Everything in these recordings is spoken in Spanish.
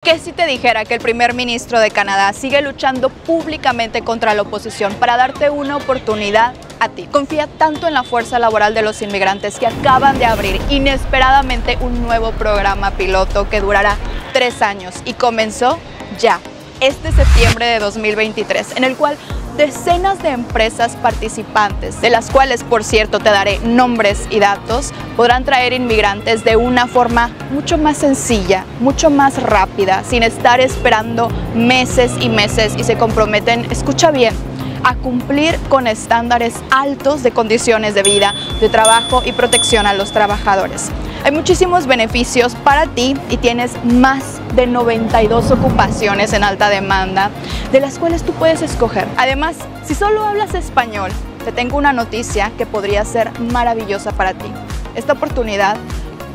¿Qué si te dijera que el primer ministro de Canadá sigue luchando públicamente contra la oposición para darte una oportunidad a ti? Confía tanto en la fuerza laboral de los inmigrantes que acaban de abrir inesperadamente un nuevo programa piloto que durará 3 años y comenzó ya, este septiembre de 2023, en el cual decenas de empresas participantes, de las cuales, por cierto, te daré nombres y datos, podrán traer inmigrantes de una forma mucho más sencilla, mucho más rápida, sin estar esperando meses y meses, y se comprometen, escucha bien, a cumplir con estándares altos de condiciones de vida, de trabajo y protección a los trabajadores. Hay muchísimos beneficios para ti y tienes más de 92 ocupaciones en alta demanda, de las cuales tú puedes escoger. Además, si solo hablas español, te tengo una noticia que podría ser maravillosa para ti. Esta oportunidad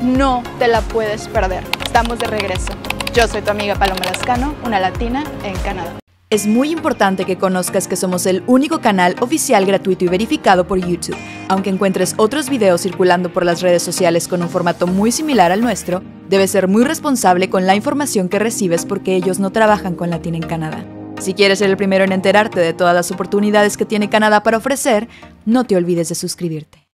no te la puedes perder. Estamos de regreso. Yo soy tu amiga Paloma Lascano, una latina en Canadá. Es muy importante que conozcas que somos el único canal oficial gratuito y verificado por YouTube. Aunque encuentres otros videos circulando por las redes sociales con un formato muy similar al nuestro, debes ser muy responsable con la información que recibes porque ellos no trabajan con Latina en Canadá. Si quieres ser el primero en enterarte de todas las oportunidades que tiene Canadá para ofrecer, no te olvides de suscribirte.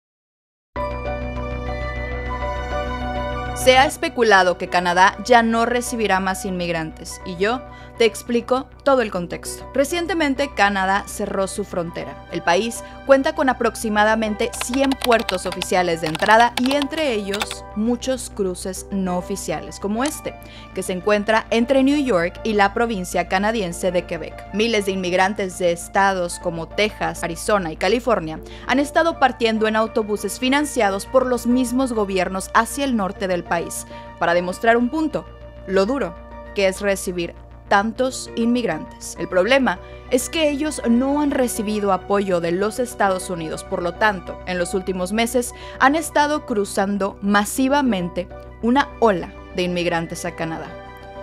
Se ha especulado que Canadá ya no recibirá más inmigrantes, y yo te explico todo el contexto. Recientemente, Canadá cerró su frontera. El país cuenta con aproximadamente 100 puertos oficiales de entrada y entre ellos muchos cruces no oficiales, como este, que se encuentra entre New York y la provincia canadiense de Quebec. Miles de inmigrantes de estados como Texas, Arizona y California han estado partiendo en autobuses financiados por los mismos gobiernos hacia el norte del país, para demostrar un punto, lo duro que es recibir tantos inmigrantes. El problema es que ellos no han recibido apoyo de los Estados Unidos, por lo tanto, en los últimos meses han estado cruzando masivamente una ola de inmigrantes a Canadá.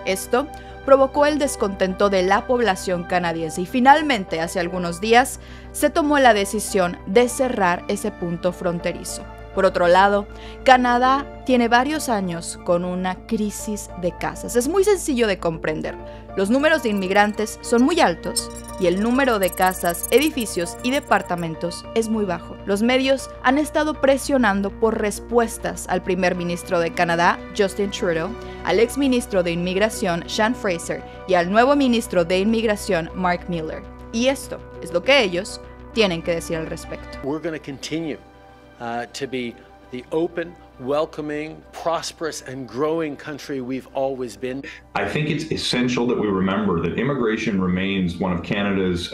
Esto provocó el descontento de la población canadiense y finalmente, hace algunos días, se tomó la decisión de cerrar ese punto fronterizo. Por otro lado, Canadá tiene varios años con una crisis de casas. Es muy sencillo de comprender. Los números de inmigrantes son muy altos y el número de casas, edificios y departamentos es muy bajo. Los medios han estado presionando por respuestas al primer ministro de Canadá, Justin Trudeau, al exministro de Inmigración, Sean Fraser, y al nuevo ministro de Inmigración, Mark Miller. Y esto es lo que ellos tienen que decir al respecto. We're going to continue to be the open, welcoming, prosperous, and growing country we've always been. I think it's essential that we remember that immigration remains one of Canada's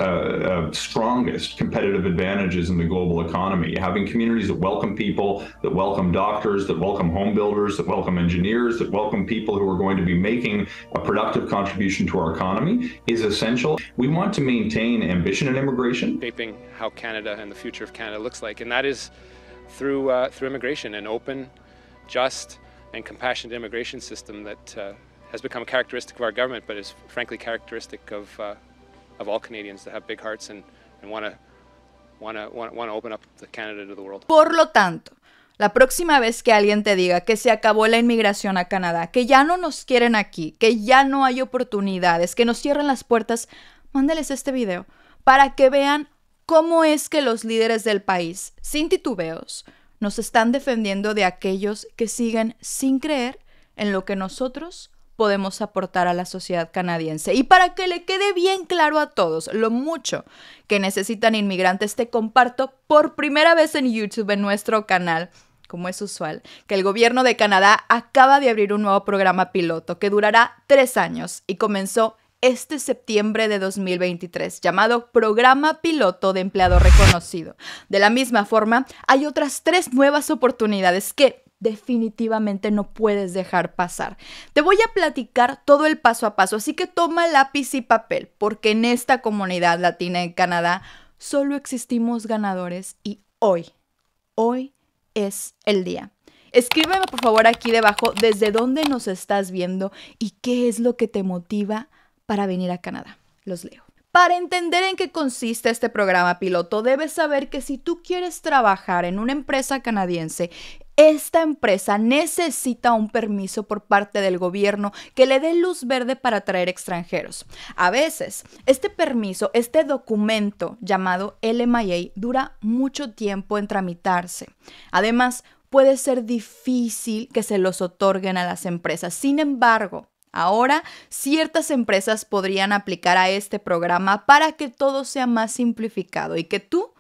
strongest competitive advantages in the global economy. Having communities that welcome people, that welcome doctors, that welcome home builders, that welcome engineers, that welcome people who are going to be making a productive contribution to our economy is essential. We want to maintain ambition in immigration. Shaping how Canada and the future of Canada looks like, and that is through immigration, an open, just, and compassionate immigration system that has become a characteristic of our government, but is frankly characteristic of all Canadians that have big hearts and want to open up Canada to the world. Por lo tanto, la próxima vez que alguien te diga que se acabó la inmigración a Canadá, que ya no nos quieren aquí, que ya no hay oportunidades, que nos cierran las puertas, mándales este video para que vean cómo es que los líderes del país, sin titubeos, nos están defendiendo de aquellos que siguen sin creer en lo que nosotros podemos aportar a la sociedad canadiense. Y para que le quede bien claro a todos lo mucho que necesitan inmigrantes, te comparto por primera vez en YouTube, en nuestro canal, como es usual, que el gobierno de Canadá acaba de abrir un nuevo programa piloto que durará 3 años y comenzó este septiembre de 2023, llamado Programa Piloto de Empleado Reconocido. De la misma forma, hay otras 3 nuevas oportunidades que definitivamente no puedes dejar pasar. Te voy a platicar todo el paso a paso, así que toma lápiz y papel, porque en esta comunidad latina en Canadá solo existimos ganadores y hoy es el día. Escríbeme por favor aquí debajo desde dónde nos estás viendo y qué es lo que te motiva para venir a Canadá. Los leo. Para entender en qué consiste este programa piloto, debes saber que si tú quieres trabajar en una empresa canadiense, esta empresa necesita un permiso por parte del gobierno que le dé luz verde para traer extranjeros. A veces, este permiso, este documento llamado LMIA, dura mucho tiempo en tramitarse. Además, puede ser difícil que se los otorguen a las empresas. Sin embargo, ahora ciertas empresas podrían aplicar a este programa para que todo sea más simplificado y que tú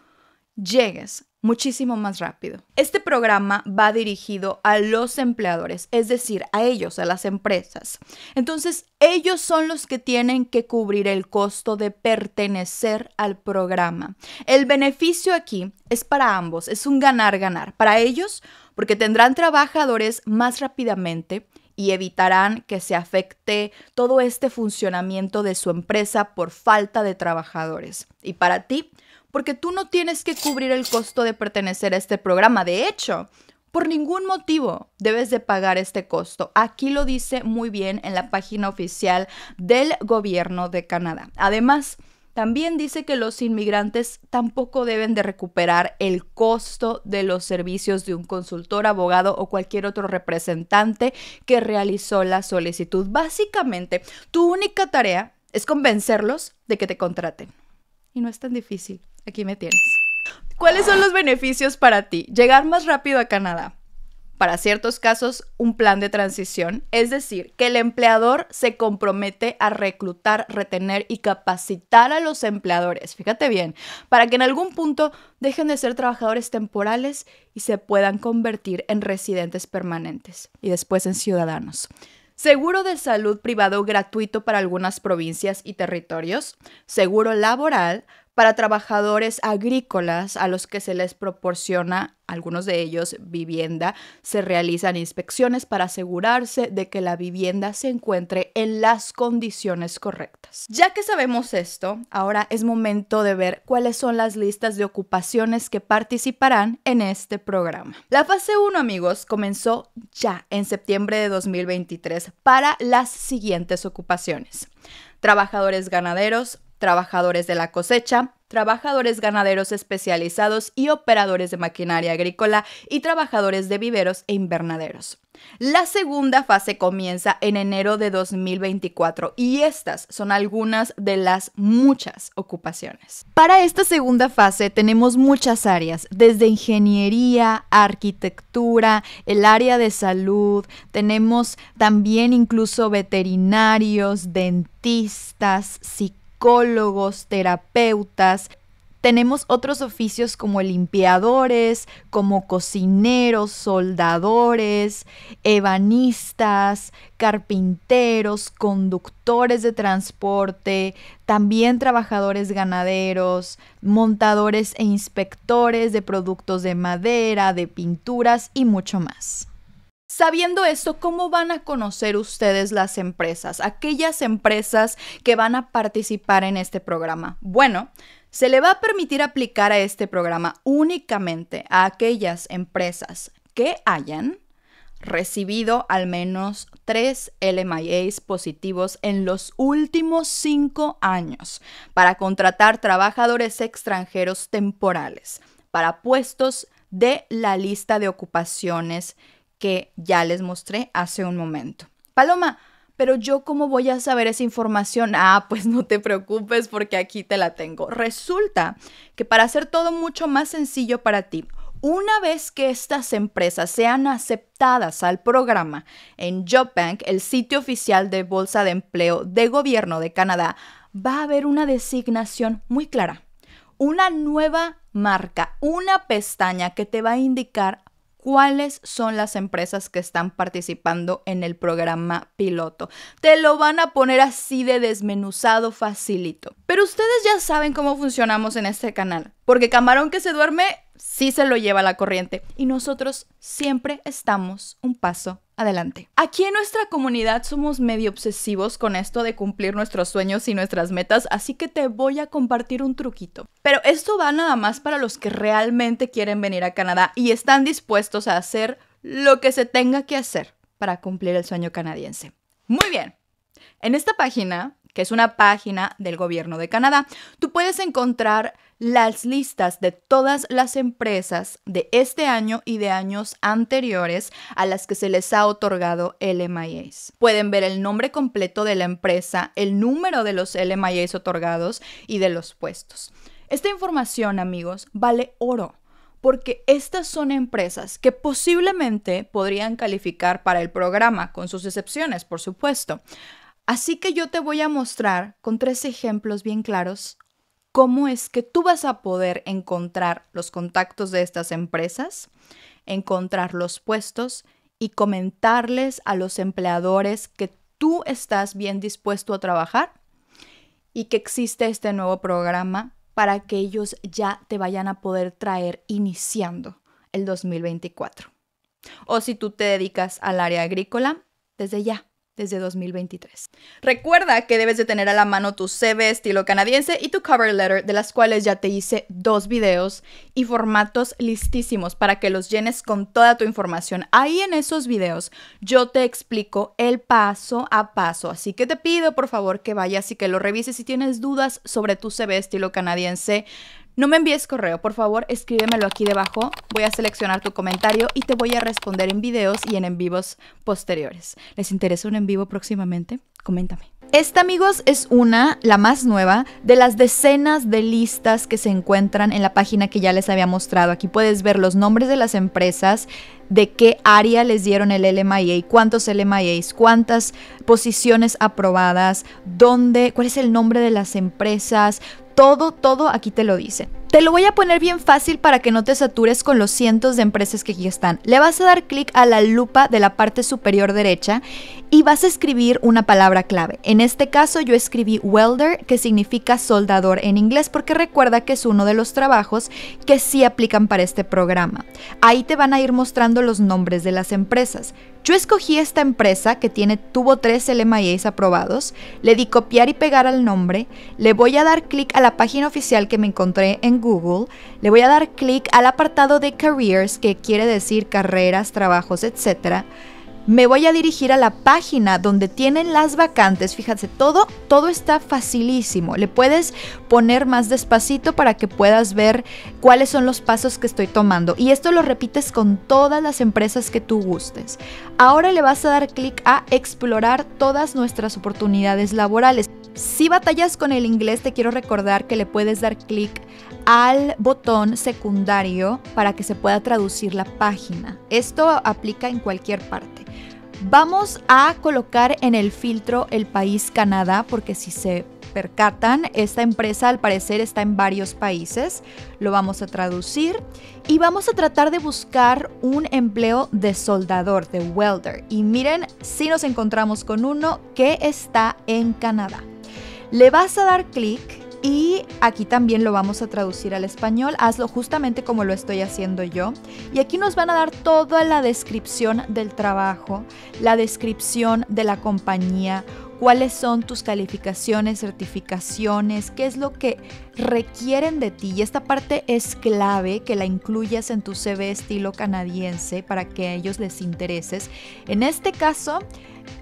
llegues muchísimo más rápido. Este programa va dirigido a los empleadores, es decir, a ellos, a las empresas. Entonces, ellos son los que tienen que cubrir el costo de pertenecer al programa. El beneficio aquí es para ambos, es un ganar-ganar. Para ellos, porque tendrán trabajadores más rápidamente y evitarán que se afecte todo este funcionamiento de su empresa por falta de trabajadores. Y para ti, porque tú no tienes que cubrir el costo de pertenecer a este programa. De hecho, por ningún motivo debes de pagar este costo. Aquí lo dice muy bien en la página oficial del gobierno de Canadá. Además, también dice que los inmigrantes tampoco deben de recuperar el costo de los servicios de un consultor, abogado o cualquier otro representante que realizó la solicitud. Básicamente, tu única tarea es convencerlos de que te contraten. Y no es tan difícil. Aquí me tienes. ¿Cuáles son los beneficios para ti? Llegar más rápido a Canadá. Para ciertos casos, un plan de transición, es decir, que el empleador se compromete a reclutar, retener y capacitar a los empleadores, fíjate bien, para que en algún punto dejen de ser trabajadores temporales y se puedan convertir en residentes permanentes y después en ciudadanos. Seguro de salud privado gratuito para algunas provincias y territorios, seguro laboral para trabajadores agrícolas a los que se les proporciona, algunos de ellos, vivienda. Se realizan inspecciones para asegurarse de que la vivienda se encuentre en las condiciones correctas. Ya que sabemos esto, ahora es momento de ver cuáles son las listas de ocupaciones que participarán en este programa. La fase 1, amigos, comenzó ya en septiembre de 2023 para las siguientes ocupaciones: trabajadores ganaderos, trabajadores de la cosecha, trabajadores ganaderos especializados y operadores de maquinaria agrícola y trabajadores de viveros e invernaderos. La segunda fase comienza en enero de 2024 y estas son algunas de las muchas ocupaciones. Para esta segunda fase tenemos muchas áreas, desde ingeniería, arquitectura, el área de salud, tenemos también incluso veterinarios, dentistas, psicólogos, terapeutas. Tenemos otros oficios como limpiadores, como cocineros, soldadores, ebanistas, carpinteros, conductores de transporte, también trabajadores ganaderos, montadores e inspectores de productos de madera, de pinturas y mucho más. Sabiendo esto, ¿cómo van a conocer ustedes las empresas? Aquellas empresas que van a participar en este programa. Bueno, se le va a permitir aplicar a este programa únicamente a aquellas empresas que hayan recibido al menos 3 LMIAs positivos en los últimos 5 años para contratar trabajadores extranjeros temporales para puestos de la lista de ocupaciones que ya les mostré hace un momento. Paloma, pero yo ¿cómo voy a saber esa información? Pues no te preocupes porque aquí te la tengo. Resulta que para hacer todo mucho más sencillo para ti, una vez que estas empresas sean aceptadas al programa en JobBank, el sitio oficial de Bolsa de Empleo de Gobierno de Canadá, va a haber una designación muy clara, una nueva marca, una pestaña que te va a indicar cuáles son las empresas que están participando en el programa piloto. Te lo van a poner así de desmenuzado, facilito. Pero ustedes ya saben cómo funcionamos en este canal, porque camarón que se duerme, sí se lo lleva la corriente. Y nosotros siempre estamos un paso adelante. Aquí en nuestra comunidad somos medio obsesivos con esto de cumplir nuestros sueños y nuestras metas, así que te voy a compartir un truquito. Pero esto va nada más para los que realmente quieren venir a Canadá y están dispuestos a hacer lo que se tenga que hacer para cumplir el sueño canadiense. Muy bien. En esta página que es una página del gobierno de Canadá, tú puedes encontrar las listas de todas las empresas de este año y de años anteriores a las que se les ha otorgado LMIAs. Pueden ver el nombre completo de la empresa, el número de los LMIAs otorgados y de los puestos. Esta información, amigos, vale oro, porque estas son empresas que posiblemente podrían calificar para el programa, con sus excepciones, por supuesto. Así que yo te voy a mostrar con 3 ejemplos bien claros cómo es que tú vas a poder encontrar los contactos de estas empresas, encontrar los puestos y comentarles a los empleadores que tú estás bien dispuesto a trabajar y que existe este nuevo programa para que ellos ya te vayan a poder traer iniciando el 2024. O si tú te dedicas al área agrícola, desde ya. Desde 2023. Recuerda que debes de tener a la mano tu CV estilo canadiense y tu cover letter, de las cuales ya te hice 2 videos y formatos listísimos para que los llenes con toda tu información. Ahí en esos videos yo te explico el paso a paso, así que te pido por favor que vayas y que lo revises. Si tienes dudas sobre tu CV estilo canadiense, no me envíes correo, por favor, escríbemelo aquí debajo. Voy a seleccionar tu comentario y te voy a responder en videos y en vivos posteriores. ¿Les interesa un en vivo próximamente? Coméntame. Esta, amigos, es la más nueva de las decenas de listas que se encuentran en la página que ya les había mostrado. Aquí puedes ver los nombres de las empresas, de qué área les dieron el LMIA, cuántos LMIAs, cuántas posiciones aprobadas, cuál es el nombre de las empresas. Todo aquí te lo dice. Te lo voy a poner bien fácil para que no te satures con los cientos de empresas que aquí están. Le vas a dar clic a la lupa de la parte superior derecha y vas a escribir una palabra clave. En este caso yo escribí welder, que significa soldador en inglés, porque recuerda que es uno de los trabajos que sí aplican para este programa. Ahí te van a ir mostrando los nombres de las empresas. Yo escogí esta empresa que tuvo 3 LMIAs aprobados, le di copiar y pegar al nombre, le voy a dar clic a la página oficial que me encontré en Google, le voy a dar clic al apartado de Careers, que quiere decir carreras, trabajos, etc. Me voy a dirigir a la página donde tienen las vacantes. Fíjate, todo está facilísimo. Le puedes poner más despacito para que puedas ver cuáles son los pasos que estoy tomando. Y esto lo repites con todas las empresas que tú gustes. Ahora le vas a dar clic a explorar todas nuestras oportunidades laborales. Si batallas con el inglés, te quiero recordar que le puedes dar clic al botón secundario para que se pueda traducir la página. Esto aplica en cualquier parte. Vamos a colocar en el filtro el país Canadá, porque si se percatan, esta empresa al parecer está en varios países. Lo vamos a traducir y vamos a tratar de buscar un empleo de soldador, de welder. Y miren, si nos encontramos con uno que está en Canadá. Le vas a dar clic y aquí también lo vamos a traducir al español. Hazlo justamente como lo estoy haciendo yo. Y aquí nos van a dar toda la descripción del trabajo, la descripción de la compañía, cuáles son tus calificaciones, certificaciones, qué es lo que requieren de ti. Y esta parte es clave que la incluyas en tu CV estilo canadiense para que a ellos les intereses. En este caso,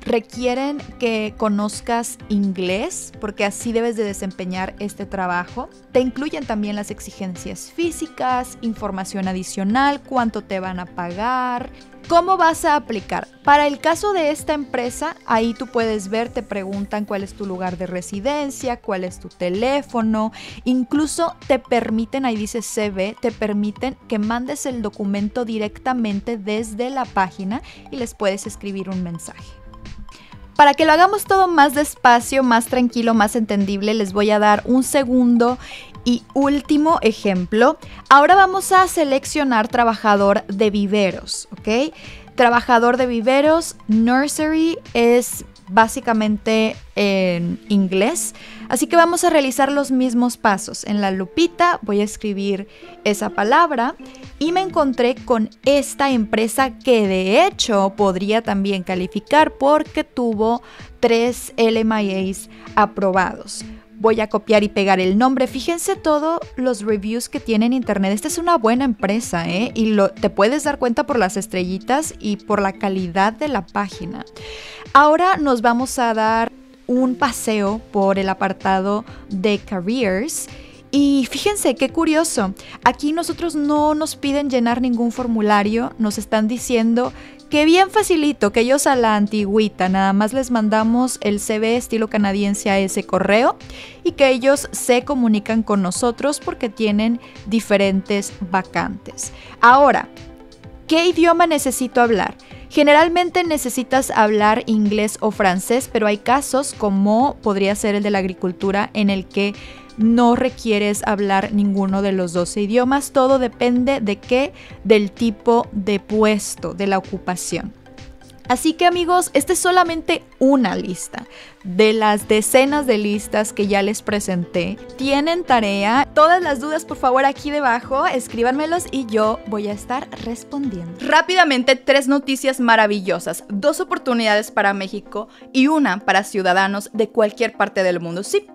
requieren que conozcas inglés, porque así debes de desempeñar este trabajo. Te incluyen también las exigencias físicas, información adicional, cuánto te van a pagar, cómo vas a aplicar. Para el caso de esta empresa, ahí tú puedes ver, te preguntan cuál es tu lugar de residencia, cuál es tu teléfono, incluso te permiten, ahí dice CV, te permiten que mandes el documento directamente desde la página y les puedes escribir un mensaje. Para que lo hagamos todo más despacio, más tranquilo, más entendible, les voy a dar un segundo y último ejemplo. Ahora vamos a seleccionar trabajador de viveros, ¿ok? Trabajador de viveros, nursery es básicamente en inglés. Así que vamos a realizar los mismos pasos. En la lupita voy a escribir esa palabra y me encontré con esta empresa que de hecho podría también calificar porque tuvo 3 LMIAs aprobados. Voy a copiar y pegar el nombre. Fíjense todos los reviews que tiene en internet. Esta es una buena empresa, ¿eh? Y te puedes dar cuenta por las estrellitas y por la calidad de la página. Ahora nos vamos a dar un paseo por el apartado de Careers. Y fíjense qué curioso, aquí nosotros no nos piden llenar ningún formulario, nos están diciendo que bien facilito, que ellos a la antigüita, nada más les mandamos el CV estilo canadiense a ese correo y que ellos se comunican con nosotros porque tienen diferentes vacantes. Ahora, ¿qué idioma necesito hablar? Generalmente necesitas hablar inglés o francés, pero hay casos como podría ser el de la agricultura en el que no requieres hablar ninguno de los 12 idiomas. Todo depende de qué, del tipo de puesto, de la ocupación. Así que amigos, esta es solamente una lista de las decenas de listas que ya les presenté. Tienen tarea. Todas las dudas, por favor, aquí debajo, escríbanmelos y yo voy a estar respondiendo. Rápidamente, 3 noticias maravillosas, 2 oportunidades para México y una para ciudadanos de cualquier parte del mundo. Sí,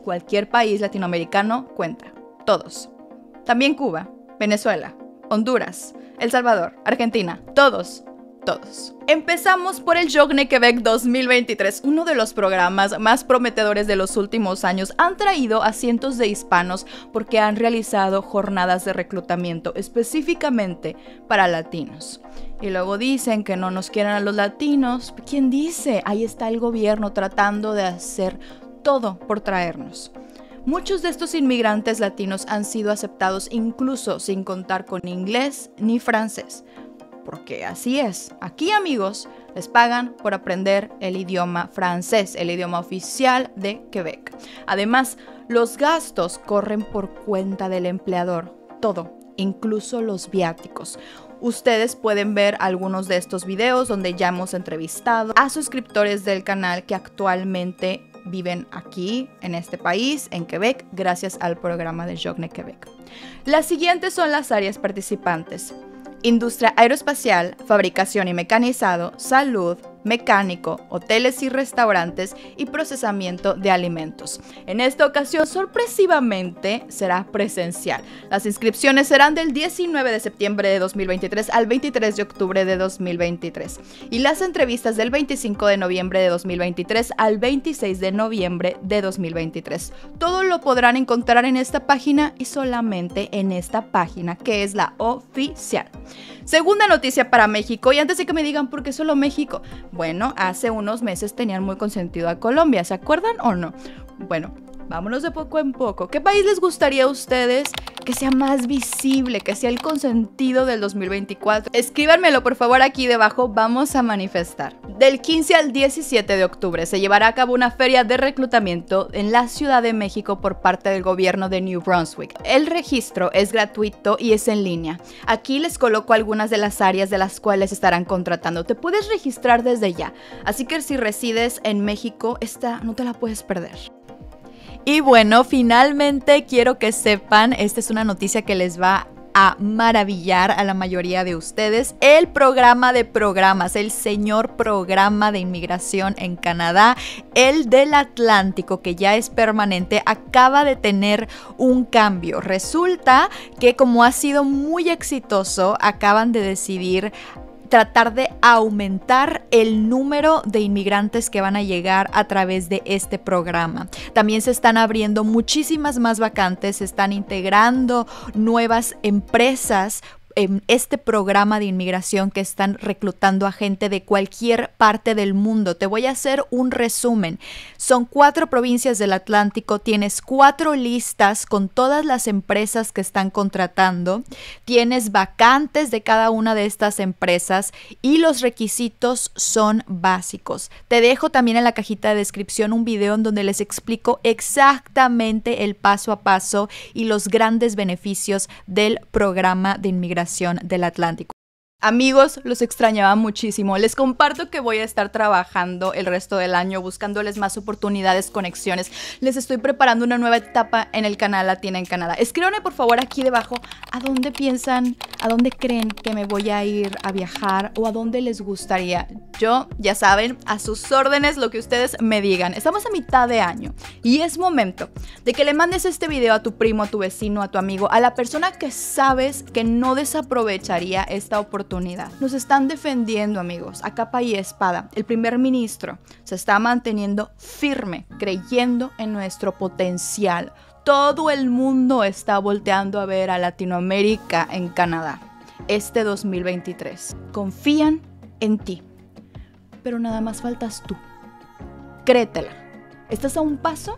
cualquier país latinoamericano cuenta, todos. También Cuba, Venezuela, Honduras, El Salvador, Argentina, todos. Empezamos por el Journée Québec 2023, uno de los programas más prometedores de los últimos años. Han traído a cientos de hispanos porque han realizado jornadas de reclutamiento específicamente para latinos. Y luego dicen que no nos quieren a los latinos. ¿Quién dice? Ahí está el gobierno tratando de hacer todo por traernos. Muchos de estos inmigrantes latinos han sido aceptados incluso sin contar con inglés ni francés. Porque así es, aquí amigos les pagan por aprender el idioma francés, el idioma oficial de Quebec. Además, los gastos corren por cuenta del empleador, todo, incluso los viáticos. Ustedes pueden ver algunos de estos videos donde ya hemos entrevistado a suscriptores del canal que actualmente viven aquí, en este país, en Quebec, gracias al programa de Journée Québec. Las siguientes son las áreas participantes: industria aeroespacial, fabricación y mecanizado, salud, mecánico, hoteles y restaurantes y procesamiento de alimentos. En esta ocasión, sorpresivamente, será presencial. Las inscripciones serán del 19 de septiembre de 2023 al 23 de octubre de 2023 y las entrevistas del 25 de noviembre de 2023 al 26 de noviembre de 2023. Todo lo podrán encontrar en esta página y solamente en esta página, que es la oficial. Segunda noticia para México, y antes de que me digan por qué solo México, bueno, hace unos meses tenían muy consentido a Colombia, ¿se acuerdan o no? Bueno, vámonos de poco en poco. ¿Qué país les gustaría a ustedes que sea más visible, que sea el consentido del 2024? Escríbanmelo por favor aquí debajo, vamos a manifestar. Del 15 al 17 de octubre se llevará a cabo una feria de reclutamiento en la Ciudad de México por parte del gobierno de New Brunswick. El registro es gratuito y es en línea. Aquí les coloco algunas de las áreas de las cuales estarán contratando. Te puedes registrar desde ya, así que si resides en México, esta no te la puedes perder. Y bueno, finalmente quiero que sepan, esta es una noticia que les va a maravillar a la mayoría de ustedes. El programa de programas, el señor programa de inmigración en Canadá, el del Atlántico, que ya es permanente, acaba de tener un cambio. Resulta que como ha sido muy exitoso, acaban de decidir tratar de aumentar el número de inmigrantes que van a llegar a través de este programa. También se están abriendo muchísimas más vacantes, se están integrando nuevas empresas en este programa de inmigración que están reclutando a gente de cualquier parte del mundo. Te voy a hacer un resumen. Son 4 provincias del Atlántico, tienes 4 listas con todas las empresas que están contratando, tienes vacantes de cada una de estas empresas y los requisitos son básicos. Te dejo también en la cajita de descripción un video en donde les explico exactamente el paso a paso y los grandes beneficios del programa de inmigración del Atlántico. Amigos, los extrañaba muchísimo. Les comparto que voy a estar trabajando el resto del año buscándoles más oportunidades, conexiones. Les estoy preparando una nueva etapa en el canal Latina en Canadá. Escríbanme por favor aquí debajo a dónde piensan, a dónde creen que me voy a ir a viajar o a dónde les gustaría. Yo, ya saben, a sus órdenes lo que ustedes me digan. Estamos a mitad de año y es momento de que le mandes este video a tu primo, a tu vecino, a tu amigo, a la persona que sabes que no desaprovecharía esta oportunidad oportunidad. Nos están defendiendo, amigos, a capa y espada. El primer ministro se está manteniendo firme, creyendo en nuestro potencial. Todo el mundo está volteando a ver a Latinoamérica en Canadá este 2023. Confían en ti, pero nada más faltas tú. Créetela. Estás a un paso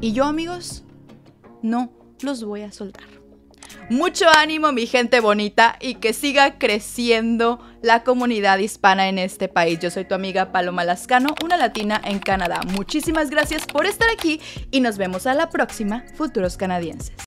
y yo, amigos, no los voy a soltar. Mucho ánimo, mi gente bonita, y que siga creciendo la comunidad hispana en este país. Yo soy tu amiga Paloma Lascano, una latina en Canadá. Muchísimas gracias por estar aquí y nos vemos a la próxima, futuros canadienses.